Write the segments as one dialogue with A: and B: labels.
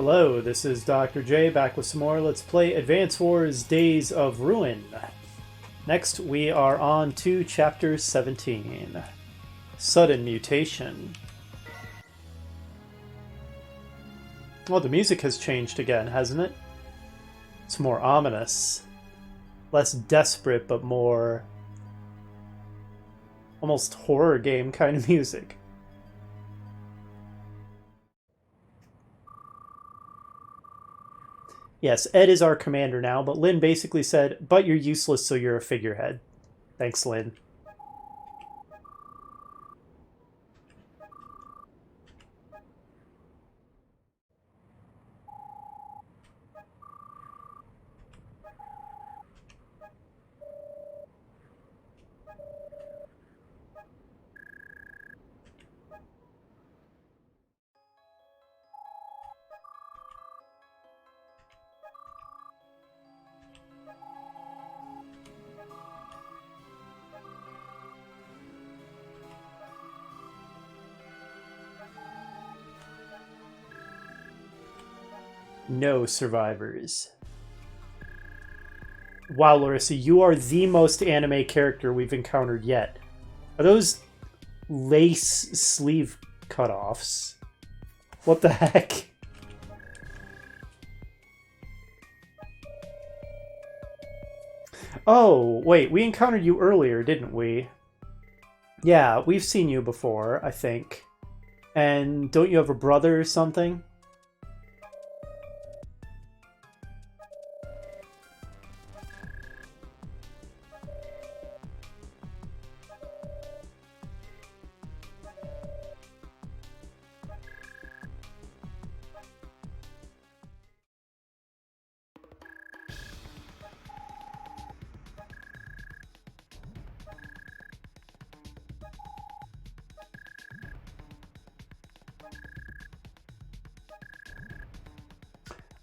A: Hello, this is Dr. J back with some more Let's Play Advance Wars Days of Ruin. Next, we are on to Chapter 17. Sudden Mutation. Well, the music has changed again, hasn't it? It's more ominous. Less desperate, but more almost horror game kind of music. Yes, Ed is our commander now, but Lynn basically said, but you're useless, so you're a figurehead. Thanks, Lynn. No survivors. Wow, Larissa, you are the most anime character we've encountered yet. Are those lace sleeve cutoffs? What the heck? Oh, wait, we encountered you earlier, didn't we? Yeah, we've seen you before, I think. And don't you have a brother or something?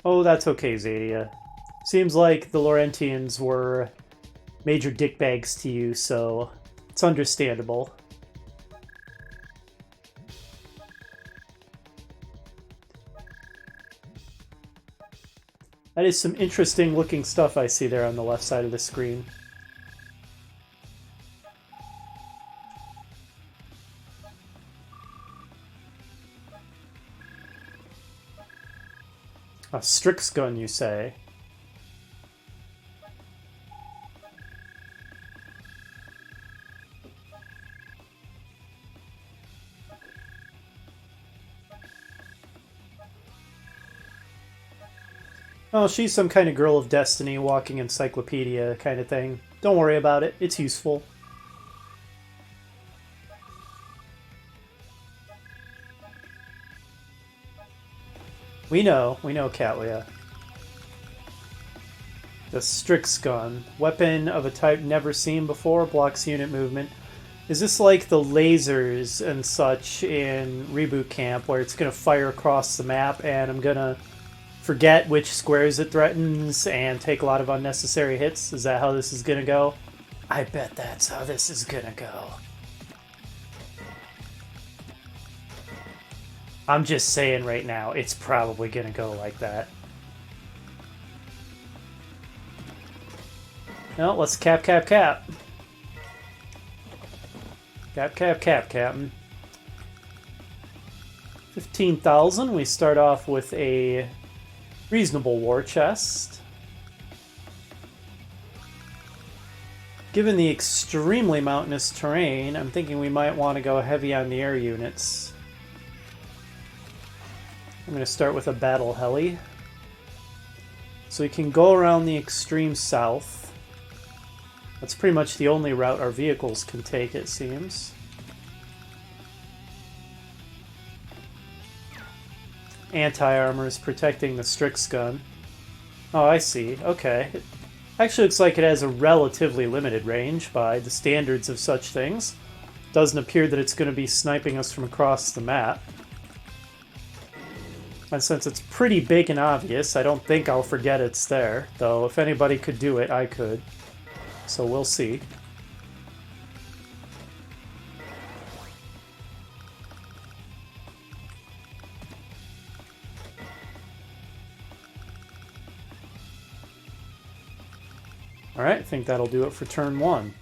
A: Oh, that's okay, Zadia. Seems like the Laurentians were major dickbags to you, so it's understandable. That is some interesting looking stuff I see there on the left side of the screen. A Strix gun, you say? Oh, she's some kind of girl of destiny, walking encyclopedia kind of thing. Don't worry about it, it's useful. We know, Katlia. The Strix gun. Weapon of a type never seen before, blocks unit movement. Is this like the lasers and such in Reboot Camp, where it's going to fire across the map and I'm going to forget which squares it threatens and take a lot of unnecessary hits? Is that how this is going to go? I bet that's how this is going to go. I'm just saying right now, it's probably going to go like that. No, let's cap. Cap, Captain. 15,000. We start off with a reasonable war chest. Given the extremely mountainous terrain, I'm thinking we might want to go heavy on the air units. I'm going to start with a battle heli. So we can go around the extreme south. That's pretty much the only route our vehicles can take, it seems. Anti-armor is protecting the Strix gun. Oh, I see. Okay. It actually looks like it has a relatively limited range by the standards of such things. Doesn't appear that it's going to be sniping us from across the map. And since it's pretty big and obvious, I don't think I'll forget it's there. Though, if anybody could do it, I could. So we'll see. Alright, I think that'll do it for turn 1.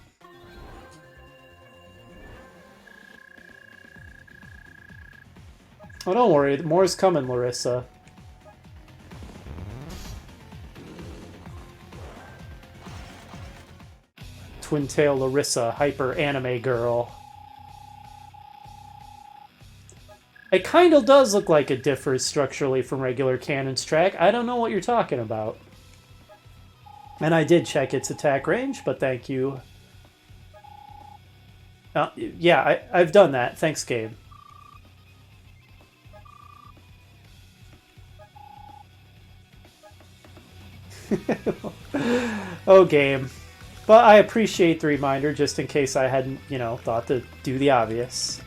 A: Oh, don't worry, more's coming, Larissa. Twin Tail Larissa, hyper anime girl. It kind of does look like it differs structurally from regular Cannon's track. I don't know what you're talking about. And I did check its attack range, but thank you. Yeah, I've done that. Thanks, game. Oh, game. But I appreciate the reminder, just in case I hadn't, you know, thought to do the obvious.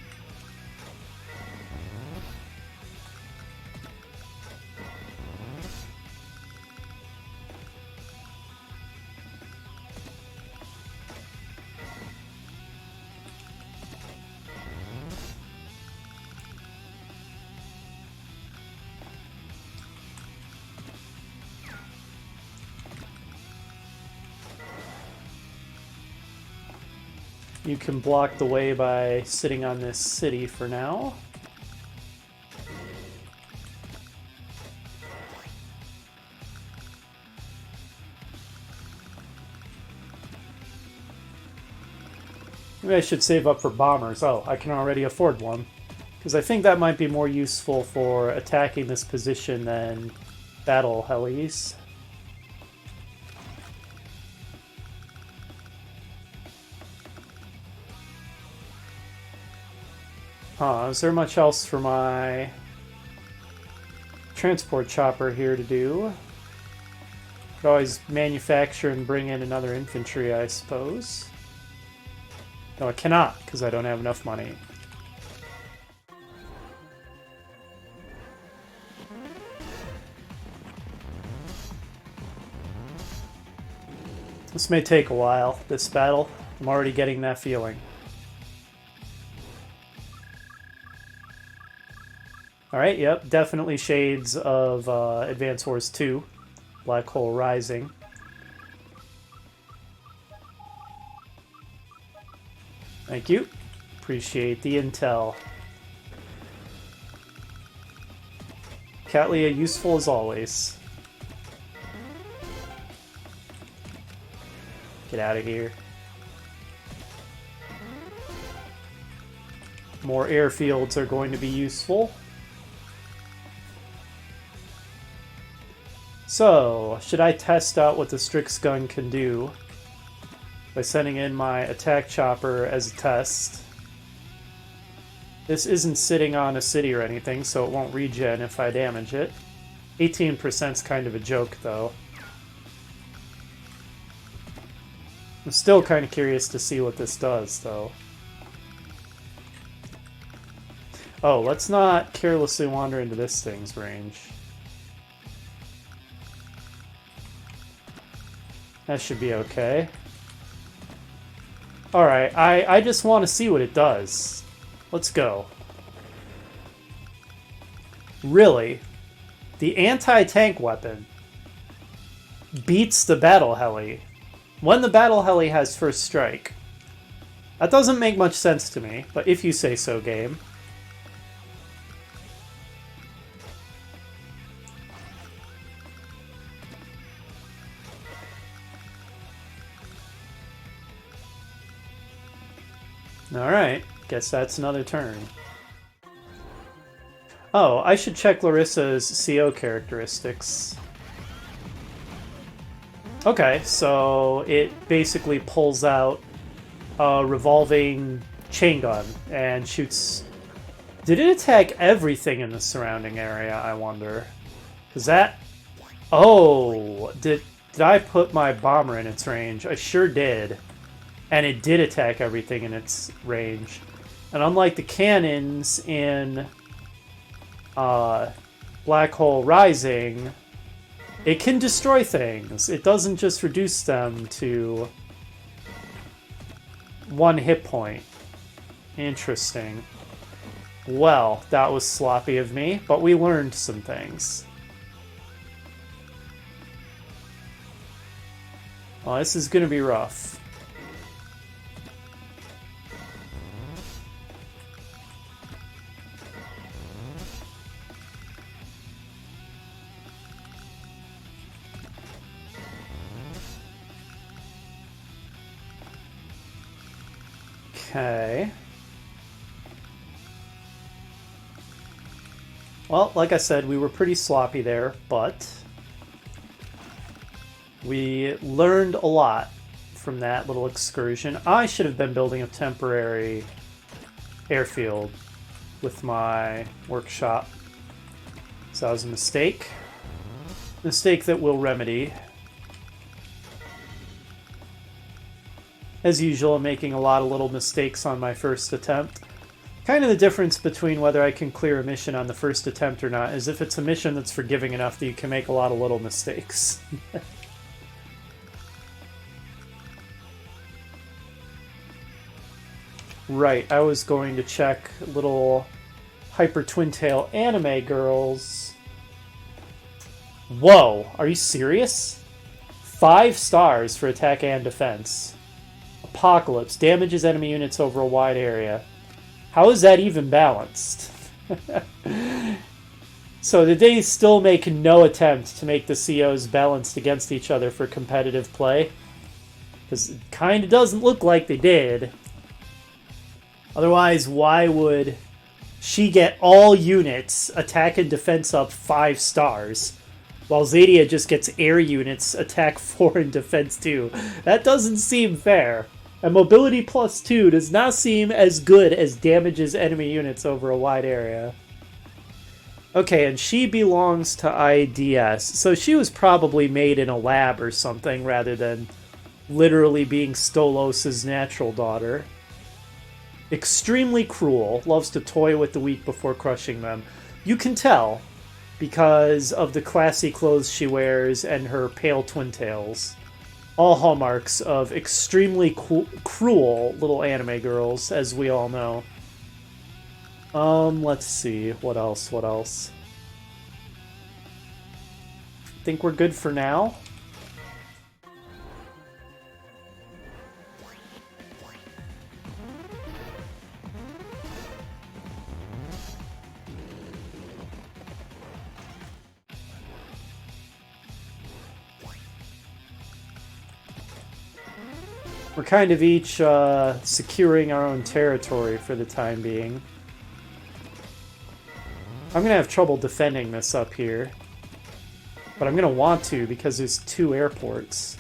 A: You can block the way by sitting on this city for now. Maybe I should save up for bombers. Oh, I can already afford one. Because I think that might be more useful for attacking this position than battle helis. Huh, is there much else for my transport chopper here to do? Could always manufacture and bring in another infantry, I suppose. No, I cannot, because I don't have enough money. This may take a while, this battle. I'm already getting that feeling. Alright, yep, definitely shades of Advance Wars 2. Black Hole Rising. Thank you. Appreciate the intel. Catlia, useful as always. Get out of here. More airfields are going to be useful. So, should I test out what the Strix gun can do by sending in my attack chopper as a test? This isn't sitting on a city or anything, so it won't regen if I damage it. 18%'s kind of a joke, though. I'm still kind of curious to see what this does, though. Oh, let's not carelessly wander into this thing's range. That should be okay. Alright, I just want to see what it does. Let's go. Really? The anti-tank weapon beats the battle heli when the battle heli has first strike. That doesn't make much sense to me, but if you say so, game. Alright, guess that's another turn. Oh, I should check Larissa's CO characteristics. Okay, so it basically pulls out a revolving chain gun and shoots... Did it attack everything in the surrounding area, I wonder? Because that... Oh! Did I put my bomber in its range? I sure did. And it did attack everything in its range. And unlike the cannons in Black Hole Rising, it can destroy things. It doesn't just reduce them to 1 hit point. Interesting. Well, that was sloppy of me, but we learned some things. Oh, this is gonna be rough. Okay. Well, like I said, we were pretty sloppy there, but we learned a lot from that little excursion. I should have been building a temporary airfield with my workshop. So that was a mistake. Mistake that we'll remedy. As usual, I'm making a lot of little mistakes on my first attempt. Kind of the difference between whether I can clear a mission on the first attempt or not is if it's a mission that's forgiving enough that you can make a lot of little mistakes. Right, I was going to check little Hyper Twin-Tail anime girls. Whoa, are you serious? 5 stars for attack and defense. Apocalypse, damages enemy units over a wide area. How is that even balanced? So did they still make no attempt to make the COs balanced against each other for competitive play? Because it kind of doesn't look like they did. Otherwise, why would she get all units attack and defense up 5 stars, while Zadia just gets air units attack 4 and defense 2? That doesn't seem fair. And mobility +2 does not seem as good as damages enemy units over a wide area. Okay, and she belongs to IDS, so she was probably made in a lab or something rather than literally being Stolos' natural daughter. Extremely cruel, loves to toy with the weak before crushing them. You can tell because of the classy clothes she wears and her pale twin tails. All hallmarks of extremely cruel little anime girls, as we all know. Let's see. What else? Think we're good for now? We're kind of each securing our own territory for the time being. I'm going to have trouble defending this up here. But I'm going to want to because there's 2 airports.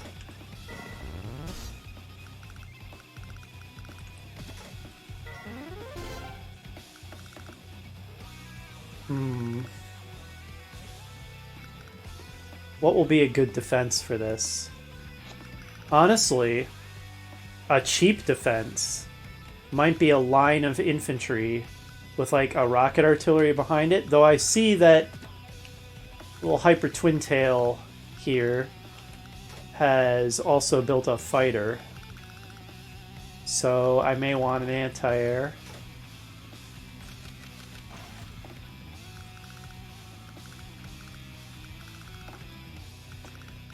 A: What will be a good defense for this? Honestly, a cheap defense might be a line of infantry with like a rocket artillery behind it, though I see that little Hyper Twin-Tail here has also built a fighter, so I may want an anti-air.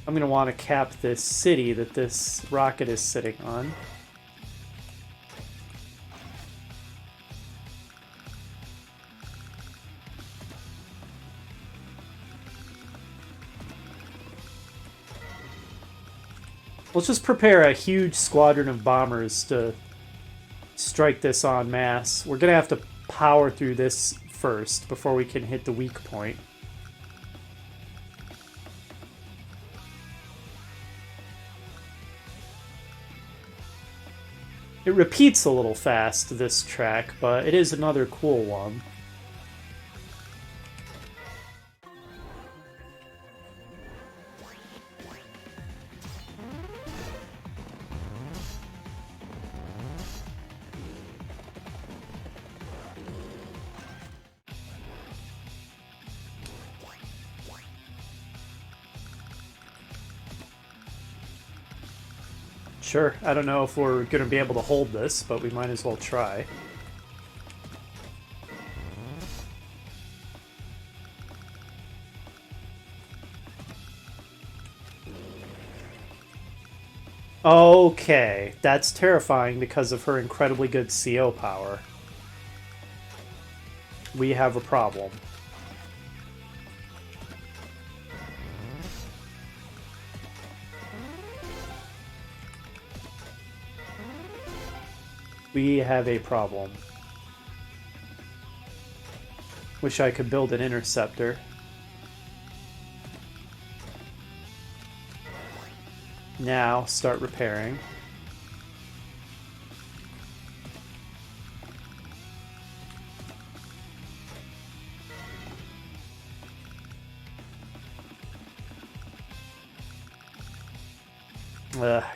A: I'm going to want to cap this city that this rocket is sitting on. Let's just prepare a huge squadron of bombers to strike this en masse. We're going to have to power through this first before we can hit the weak point. It repeats a little fast, this track, but it is another cool one. Sure, I don't know if we're going to be able to hold this, but we might as well try. Okay, that's terrifying because of her incredibly good CO power. We have a problem. We have a problem. Wish I could build an interceptor. Now, start repairing.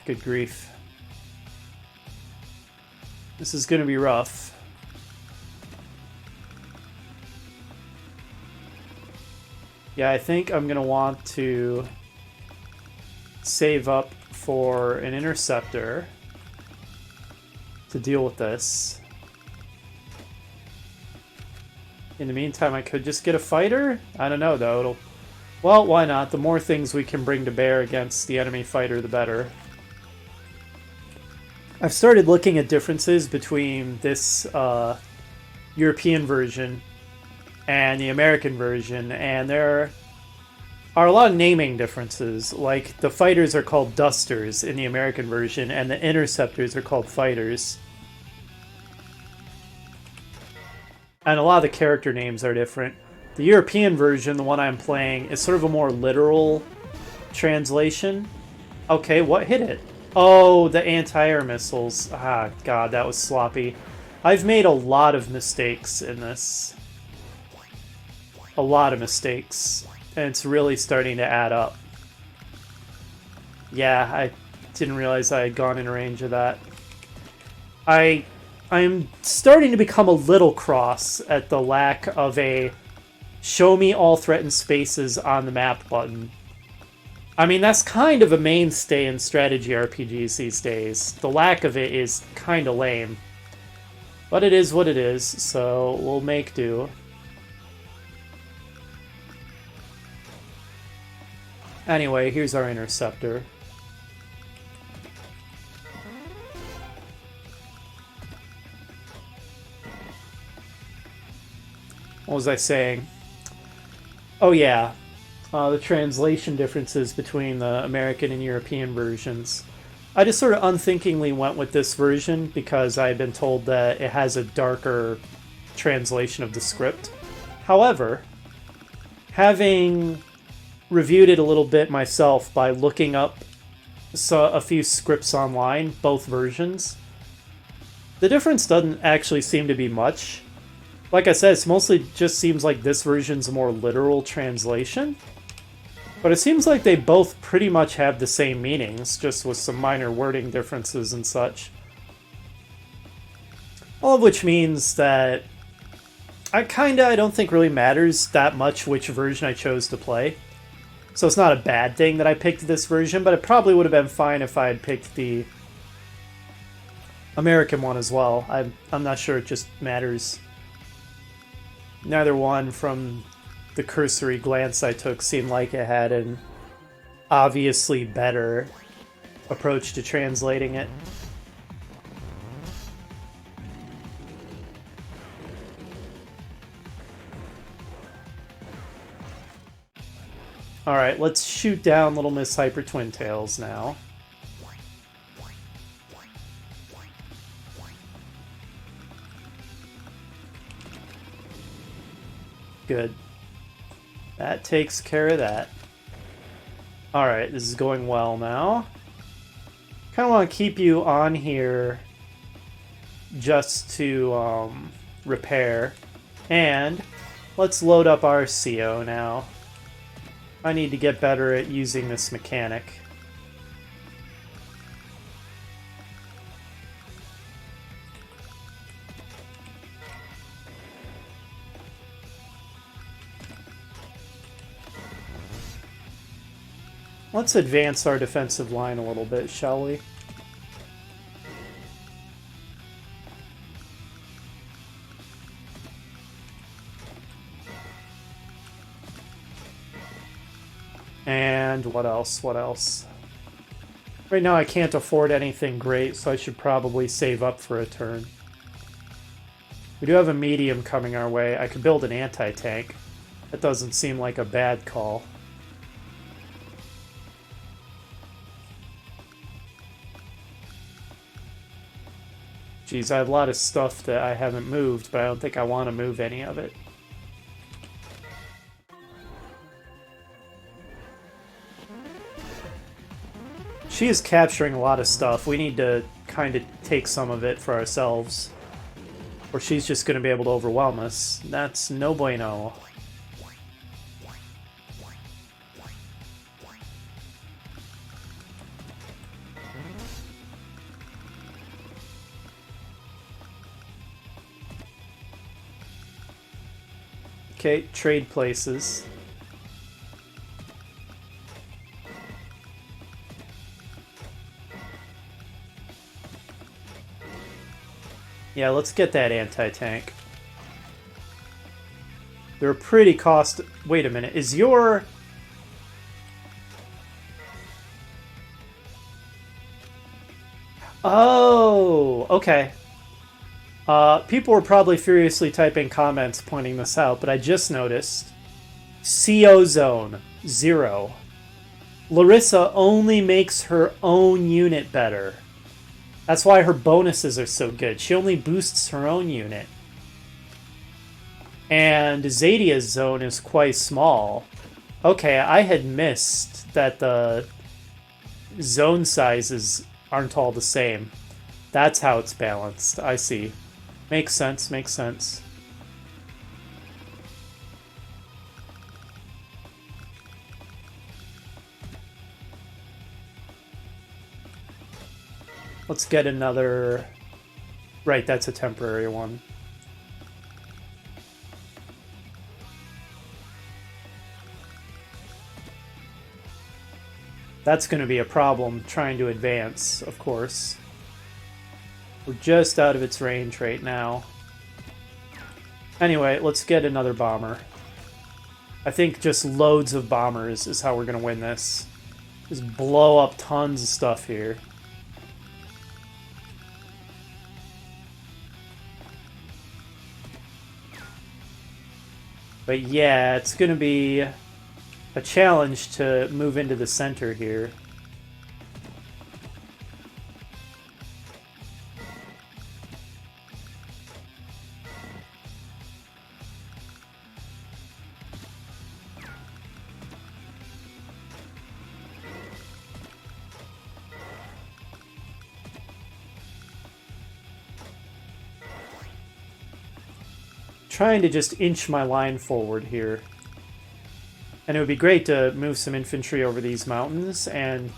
A: Good grief. This is going to be rough. Yeah, I think I'm going to want to save up for an interceptor to deal with this. In the meantime, I could just get a fighter? I don't know, though. Well, why not? The more things we can bring to bear against the enemy fighter, the better. I've started looking at differences between this European version and the American version, and there are a lot of naming differences. Like, the fighters are called Dusters in the American version, and the interceptors are called Fighters. And a lot of the character names are different. The European version, the one I'm playing, is sort of a more literal translation. Okay, what hit it? Oh, the anti-air missiles. Ah, God, that was sloppy. I've made a lot of mistakes in this. A lot of mistakes. And it's really starting to add up. Yeah, I didn't realize I had gone in range of that. I'm starting to become a little cross at the lack of a show me all threatened spaces on the map button. I mean, that's kind of a mainstay in strategy RPGs these days. The lack of it is kind of lame. But it is what it is, so we'll make do. Anyway, here's our interceptor. What was I saying? Oh yeah, the translation differences between the American and European versions. I just sort of unthinkingly went with this version because I had been told that it has a darker translation of the script. However, having reviewed it a little bit myself by looking up a few scripts online, both versions, the difference doesn't actually seem to be much. Like I said, it mostly just seems like this version's a more literal translation. But it seems like they both pretty much have the same meanings, just with some minor wording differences and such. All of which means that I don't think really matters that much which version I chose to play. So it's not a bad thing that I picked this version, but it probably would have been fine if I had picked the American one as well. I'm not sure, it just matters. Neither one, from the cursory glance I took, seemed like it had an obviously better approach to translating it. Alright, let's shoot down Little Miss Hyper Twin-Tails now. Good. That takes care of that. Alright, this is going well now. Kind of want to keep you on here just to repair. And let's load up our CO now. I need to get better at using this mechanic. Let's advance our defensive line a little bit, shall we? And what else? What else? Right now I can't afford anything great, so I should probably save up for a turn. We do have a medium coming our way. I could build an anti-tank. That doesn't seem like a bad call. Geez, I have a lot of stuff that I haven't moved, but I don't think I want to move any of it. She is capturing a lot of stuff. We need to kind of take some of it for ourselves, or she's just going to be able to overwhelm us. That's no bueno. Okay, trade places. Yeah, let's get that anti-tank. They're pretty cost... Wait a minute, is your... Oh, okay. People were probably furiously typing comments pointing this out, but I just noticed. CO Zone, 0. Larissa only makes her own unit better. That's why her bonuses are so good. She only boosts her own unit. And Zadia's zone is quite small. Okay, I had missed that the zone sizes aren't all the same. That's how it's balanced. I see. Makes sense, makes sense. Let's get another... Right, that's a temporary one. That's going to be a problem trying to advance, of course. We're just out of its range right now. Anyway, let's get another bomber. I think just loads of bombers is how we're going to win this. Just blow up tons of stuff here. But yeah, it's going to be a challenge to move into the center here. Trying to just inch my line forward here. And it would be great to move some infantry over these mountains and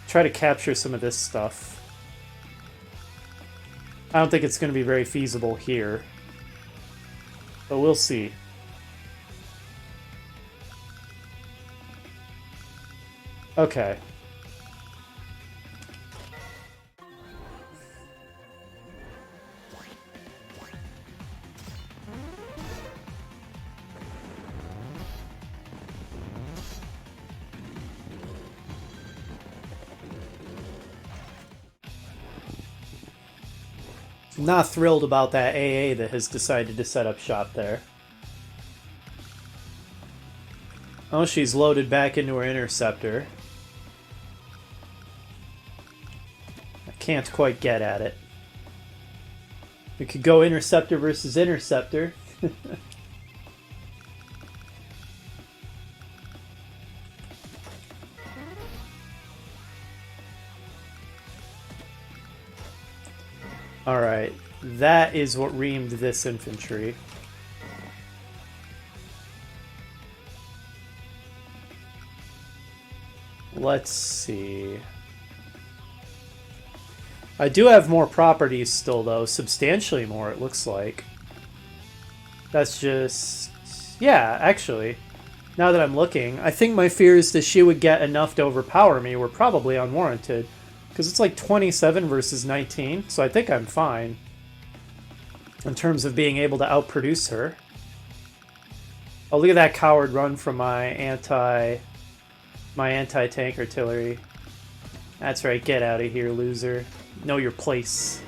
A: try to capture some of this stuff. I don't think it's going to be very feasible here, but we'll see. Okay. Not thrilled about that AA that has decided to set up shop there. Oh, she's loaded back into her interceptor. I can't quite get at it. We could go interceptor versus interceptor. Alright, that is what reamed this infantry. Let's see. I do have more properties still, though. Substantially more, it looks like. That's just... Yeah, actually. Now that I'm looking, I think my fears that she would get enough to overpower me were probably unwarranted. Because it's like 27 versus 19, so I think I'm fine in terms of being able to outproduce her. Oh, look at that coward run from my anti-tank artillery. That's right, get out of here, loser. Know your place.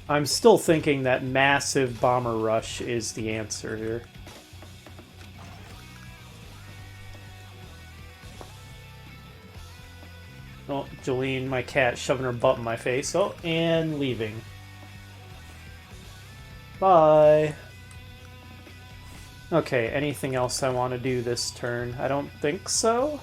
A: I'm still thinking that massive bomber rush is the answer here. Oh, Jolene, my cat, shoving her butt in my face. Oh, and leaving. Bye. Okay, anything else I want to do this turn? I don't think so.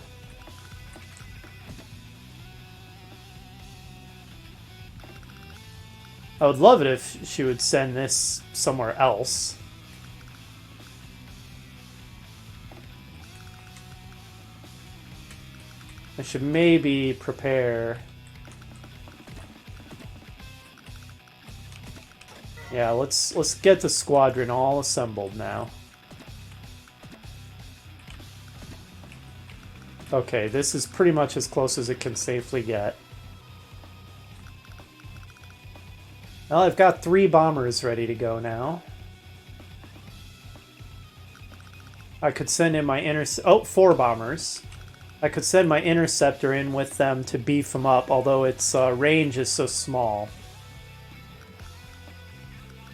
A: I would love it if she would send this somewhere else. I should maybe prepare. Yeah, let's get the squadron all assembled now. Okay, this is pretty much as close as it can safely get. Well, I've got 3 bombers ready to go now. I could send in my 4 bombers. I could send my interceptor in with them to beef them up, although its range is so small.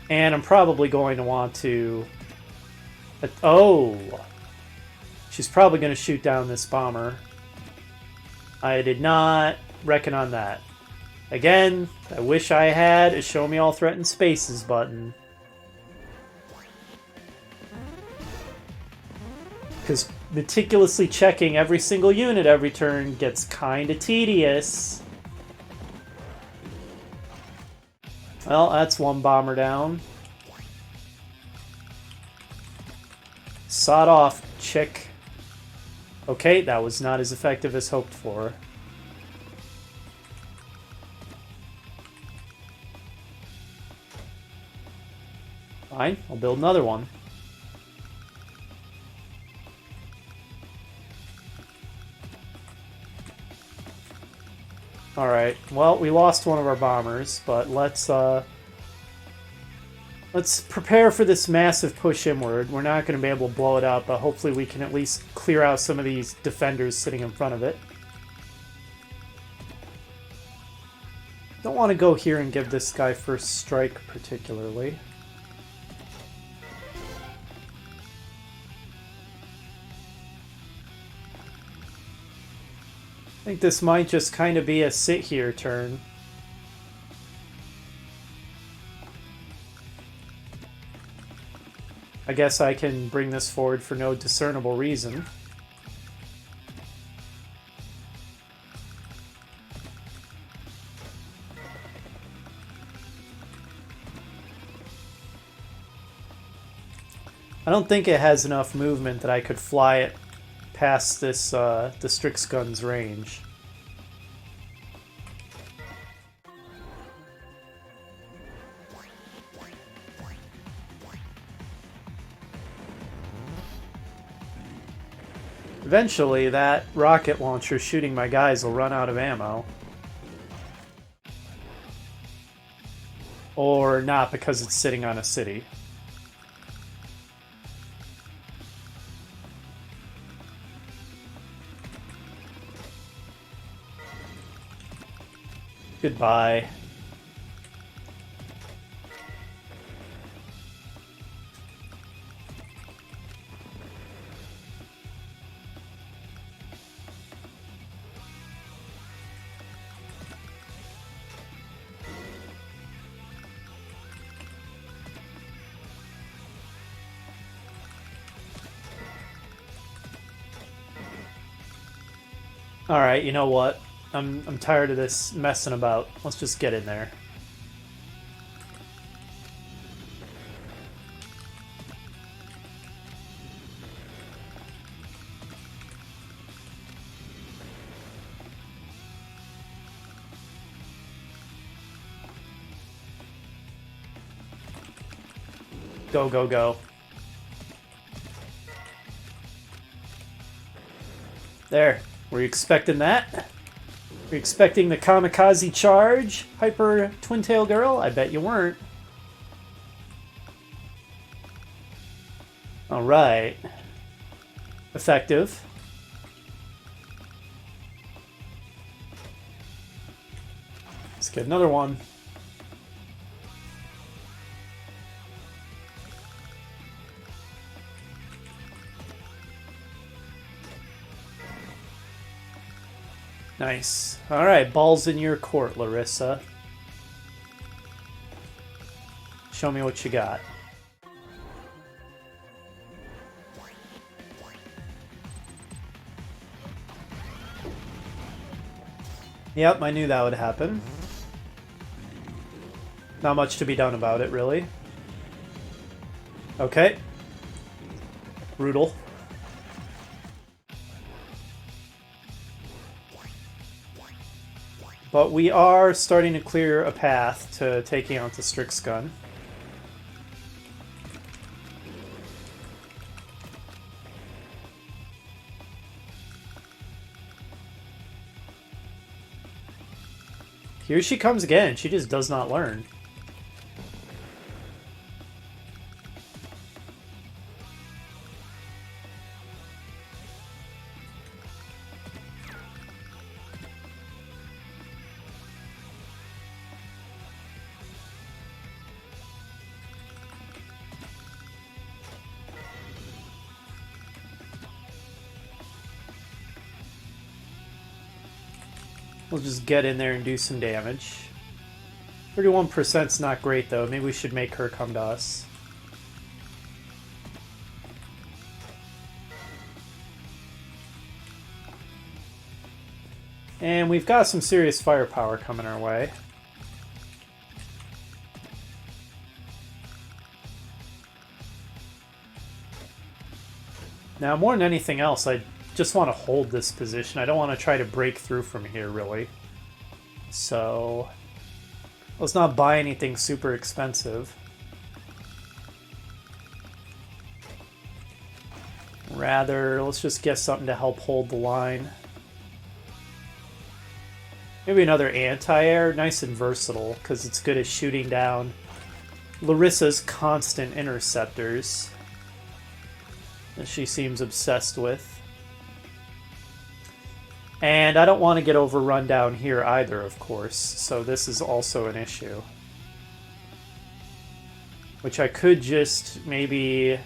A: And I'm probably going to want to... Oh! She's probably going to shoot down this bomber. I did not reckon on that. Again, I wish I had a Show Me All Threatened Spaces button. Because meticulously checking every single unit every turn gets kinda tedious. Well, that's 1 bomber down. Sawed off, chick. Okay, that was not as effective as hoped for. Fine, I'll build another one. Alright, well, we lost one of our bombers, but let's prepare for this massive push inward. We're not going to be able to blow it up, but hopefully we can at least clear out some of these defenders sitting in front of it. Don't want to go here and give this guy first strike particularly. I think this might just kind of be a sit here turn. I guess I can bring this forward for no discernible reason. I don't think it has enough movement that I could fly it past this the Strix gun's range. Eventually, that rocket launcher shooting my guys will run out of ammo. Or not, because it's sitting on a city. Goodbye. Alright, you know what? I'm tired of this messing about. Let's just get in there. Go, go, go. There. Were you expecting that? Were you expecting the kamikaze charge, Hyper Twin Tail Girl? I bet you weren't. All right. Effective. Let's get another one. Nice. All right, balls in your court, Larissa. Show me what you got. Yep, I knew that would happen. Not much to be done about it, really. Okay. Brutal. But we are starting to clear a path to taking out the Strix gun. Here she comes again. She just does not learn. We'll just get in there and do some damage. 31%'s not great, though. Maybe we should make her come to us. And we've got some serious firepower coming our way. Now, more than anything else, I just want to hold this position. I don't want to try to break through from here, really. So let's not buy anything super expensive. Rather, let's just get something to help hold the line. Maybe another anti-air. Nice and versatile, because it's good at shooting down Larissa's constant interceptors that she seems obsessed with. And I don't want to get overrun down here either, of course, so this is also an issue. Which I could just maybe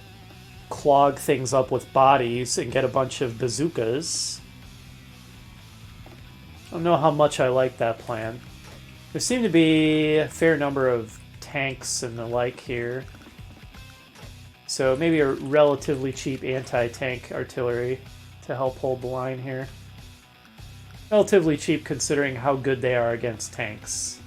A: clog things up with bodies and get a bunch of bazookas. I don't know how much I like that plan. There seem to be a fair number of tanks and the like here. So maybe a relatively cheap anti-tank artillery to help hold the line here. Relatively cheap considering how good they are against tanks.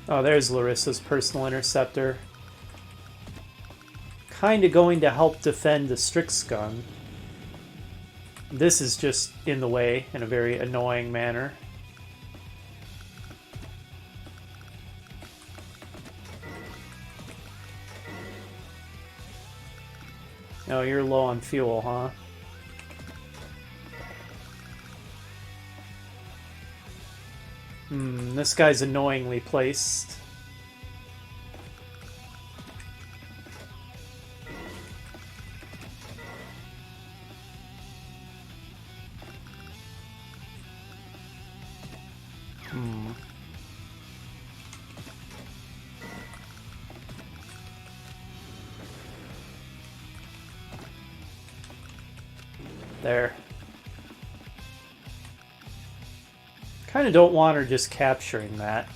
A: Oh, there's Larissa's personal interceptor. Kinda going to help defend the Strix gun. This is just in the way in a very annoying manner. Oh, you're low on fuel, huh? This guy's annoyingly placed. There. Kind of don't want her just capturing that.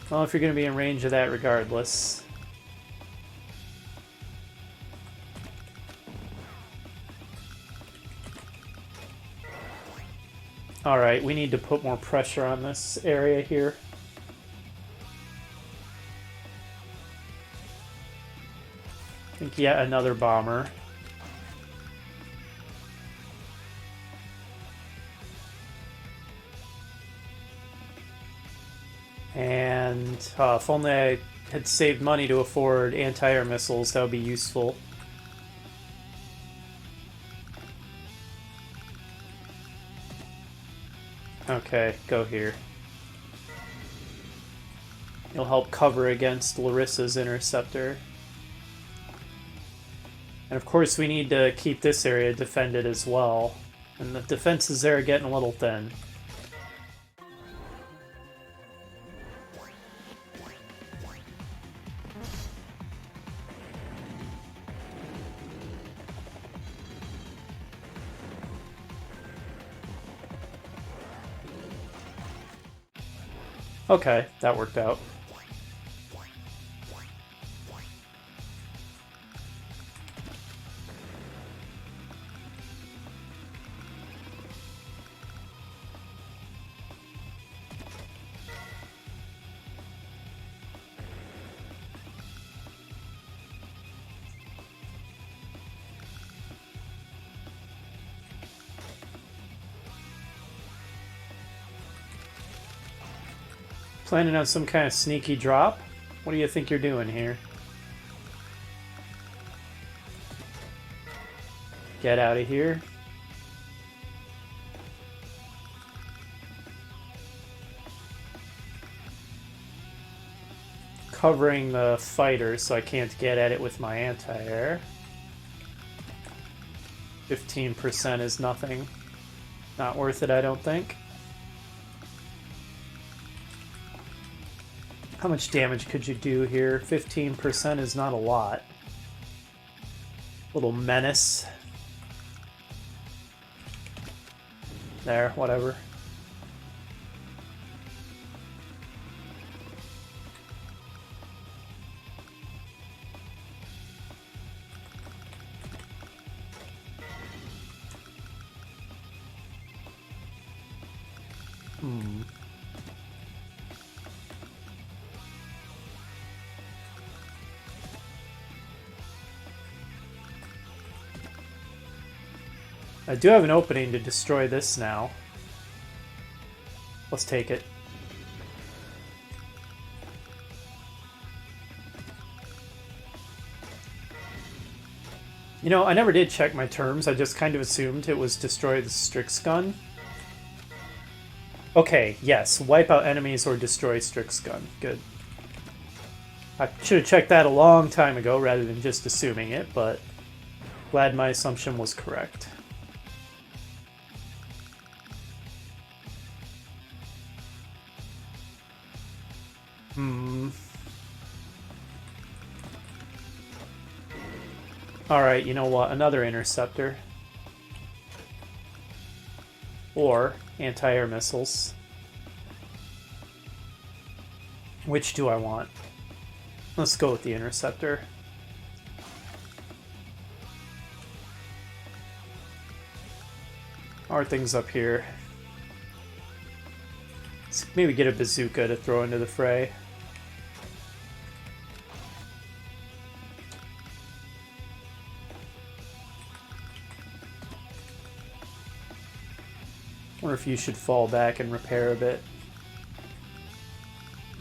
A: Well, if you're going to be in range of that regardless. Alright, we need to put more pressure on this area here. I think yet another bomber. And if only I had saved money to afford anti-air missiles, that would be useful. Okay, go here. You'll help cover against Larissa's interceptor. And of course we need to keep this area defended as well. And the defenses there are getting a little thin. Okay, that worked out. Planning on some kind of sneaky drop? What do you think you're doing here? Get out of here. Covering the fighter so I can't get at it with my anti-air. 15% is nothing. Not worth it, I don't think. How much damage could you do here? 15% is not a lot. Little menace. There, whatever. I do have an opening to destroy this now. Let's take it. You know, I never did check my terms. I just kind of assumed it was destroy the Strix gun. Okay, yes. Wipe out enemies or destroy Strix gun. Good. I should have checked that a long time ago rather than just assuming it, but glad my assumption was correct. Alright, you know what? Another interceptor. Or anti-air missiles. Which do I want? Let's go with the interceptor. How are things up here? Let's maybe get a bazooka to throw into the fray. Wonder if you should fall back and repair a bit.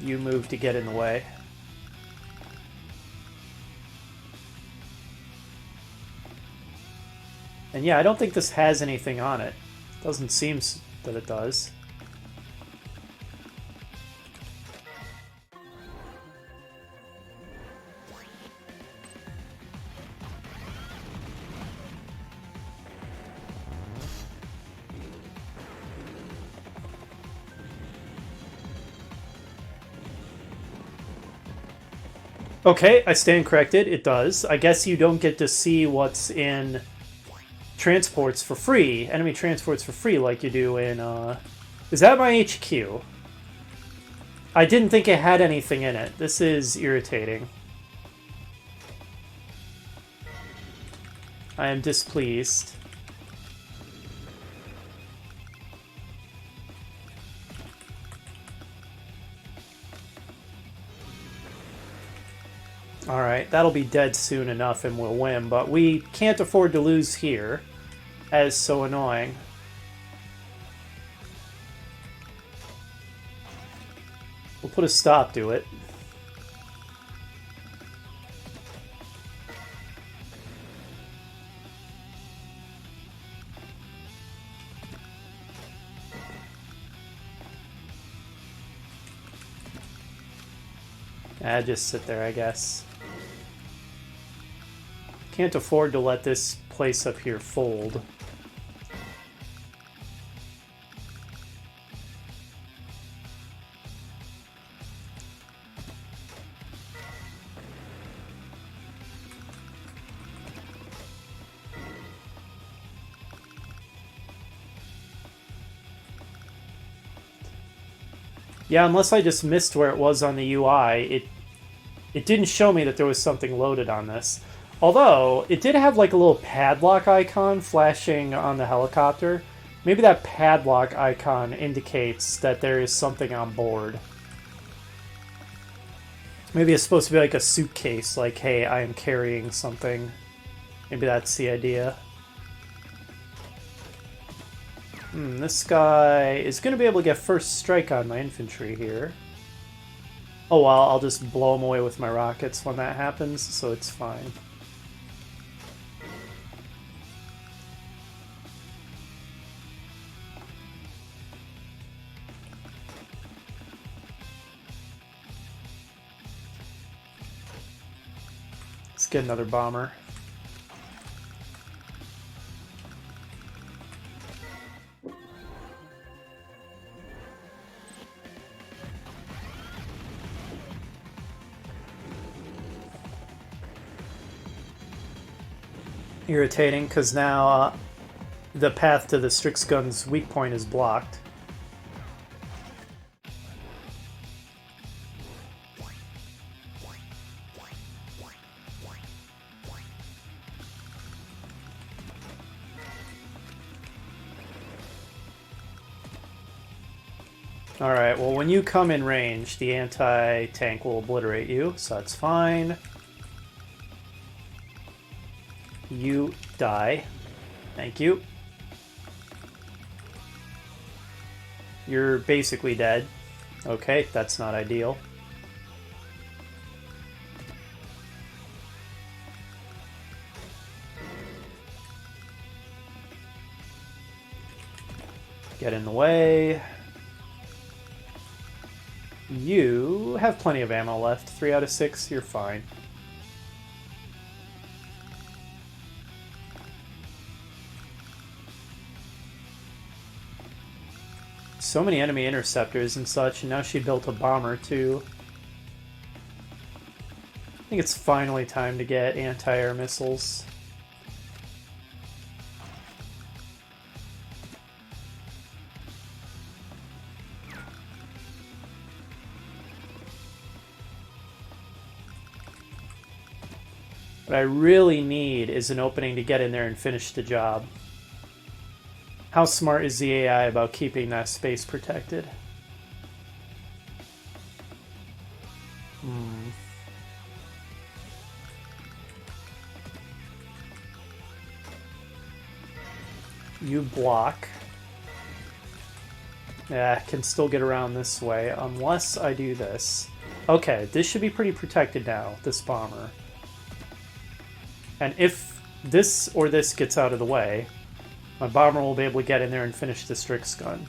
A: You move to get in the way. And yeah, I don't think this has anything on it. Doesn't seem that it does. Okay, I stand corrected. It does. I guess you don't get to see what's in transports for free. Enemy transports for free like you do in, Is that my HQ? I didn't think it had anything in it. This is irritating. I am displeased. that'll be dead soon enough and we'll win, but we can't afford to lose here. That is so annoying. We'll put a stop to it. Just sit there, I guess. Can't afford to let this place up here fold. Yeah, unless I just missed where it was on the UI, it didn't show me that there was something loaded on this. Although, it did have like a little padlock icon flashing on the helicopter. Maybe that padlock icon indicates that there is something on board. Maybe it's supposed to be like a suitcase, like, hey, I am carrying something. Maybe that's the idea. This guy is going to be able to get first strike on my infantry here. Oh well, I'll just blow him away with my rockets when that happens, so it's fine. Let's get another bomber. Irritating, because now the path to the Strix Gun's weak point is blocked. Alright, well when you come in range, the anti-tank will obliterate you, so that's fine. You die. Thank you. You're basically dead. Okay, that's not ideal. Get in the way. You have plenty of ammo left. 3 out of 6, you're fine. So many enemy interceptors and such, and now she built a bomber too. I think it's finally time to get anti-air missiles. What I really need is an opening to get in there and finish the job. How smart is the AI about keeping that space protected? You block. Yeah, I can still get around this way, unless I do this. Okay, this should be pretty protected now, this bomber. And if this or this gets out of the way, my bomber will be able to get in there and finish the Strix gun.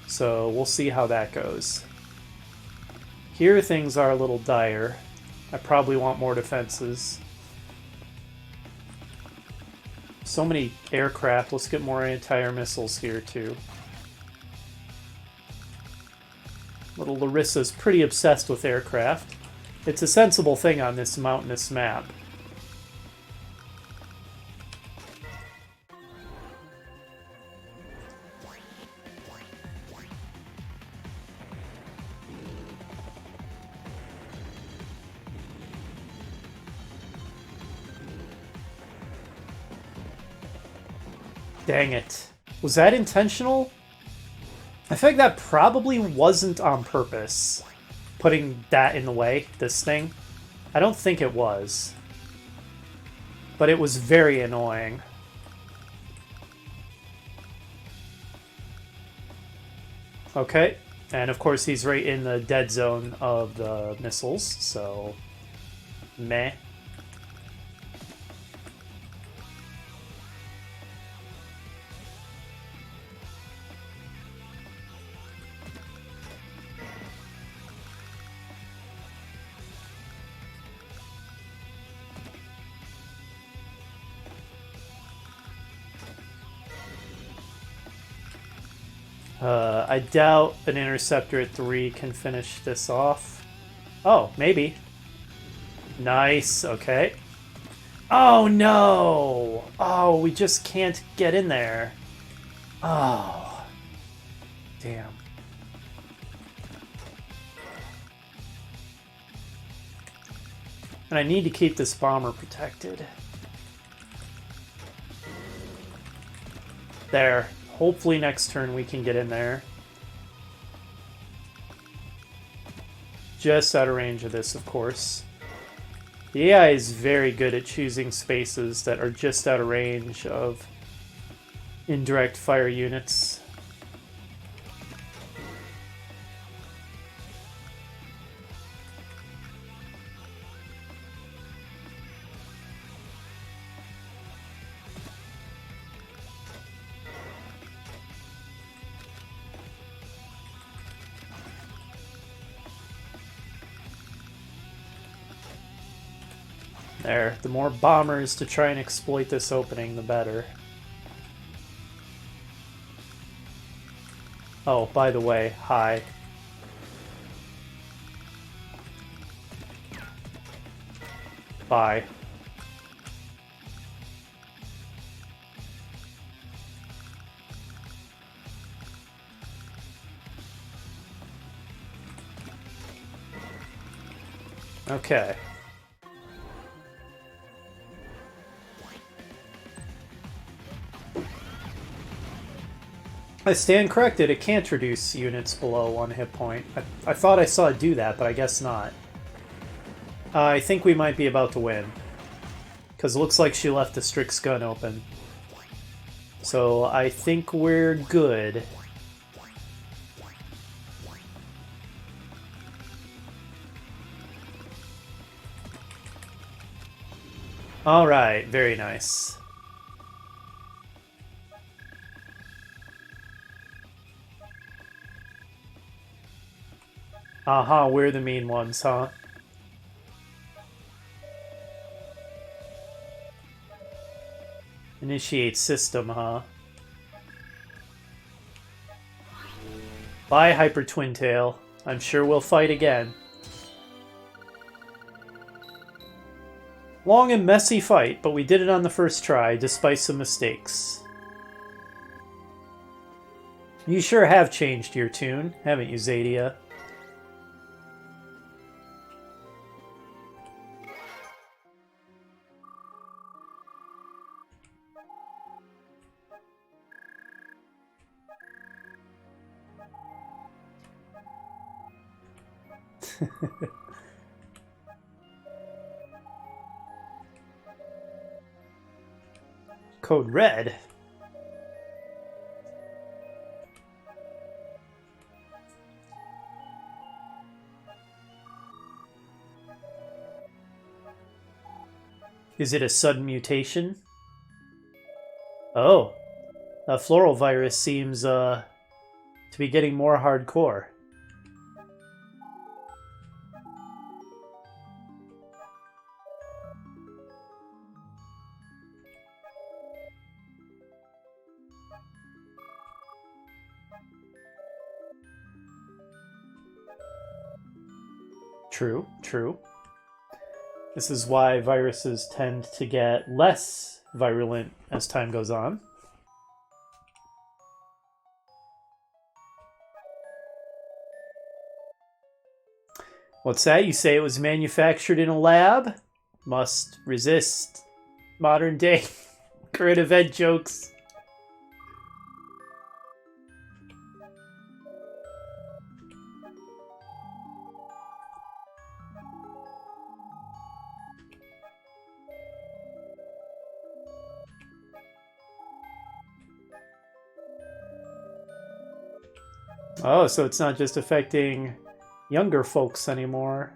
A: So we'll see how that goes. Here things are a little dire. I probably want more defenses. So many aircraft. Let's get more anti-air missiles here too. Little Larissa's pretty obsessed with aircraft. It's a sensible thing on this mountainous map. Dang it. Was that intentional? I feel like that probably wasn't on purpose. Putting that in the way, this thing. I don't think it was. But it was very annoying. Okay. And of course he's right in the dead zone of the missiles, so... meh. I doubt an interceptor at 3 can finish this off. Oh, maybe. Nice, okay. Oh, no! Oh, we just can't get in there. Oh. Damn. And I need to keep this bomber protected. There. Hopefully next turn we can get in there. Just out of range of this, of course. The AI is very good at choosing spaces that are just out of range of indirect fire units. There, the more bombers to try and exploit this opening, the better. Oh, by the way, hi. Bye. Okay. I stand corrected, it can't reduce units below 1 hit point. I thought I saw it do that, but I guess not. I think we might be about to win. Because it looks like she left the Strix gun open. So I think we're good. Alright, very nice. Aha, we're the mean ones, huh? Initiate system, huh? Bye, Hyper Twintail. I'm sure we'll fight again. Long and messy fight, but we did it on the first try, despite some mistakes. You sure have changed your tune, haven't you, Zadia? Code Red? Is it a sudden mutation? Oh. That floral virus seems, to be getting more hardcore. True, true. This is why viruses tend to get less virulent as time goes on. What's that? You say it was manufactured in a lab? Must resist modern day current event jokes. Oh, so it's not just affecting younger folks anymore.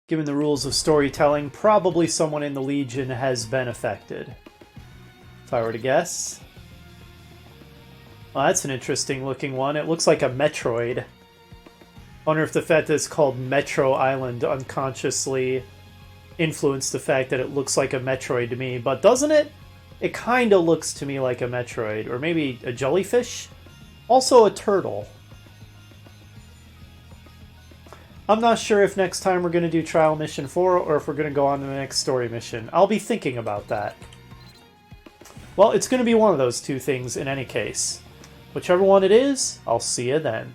A: Given the rules of storytelling, probably someone in the Legion has been affected. If I were to guess. Well, that's an interesting looking one. It looks like a Metroid. I wonder if the fact that it's called Metro Island unconsciously influenced the fact that it looks like a Metroid to me. But doesn't it? It kind of looks to me like a Metroid. Or maybe a jellyfish? Also a turtle. I'm not sure if next time we're going to do Trial Mission 4 or if we're going to go on to the next story mission. I'll be thinking about that. Well, it's going to be one of those two things in any case. Whichever one it is, I'll see you then.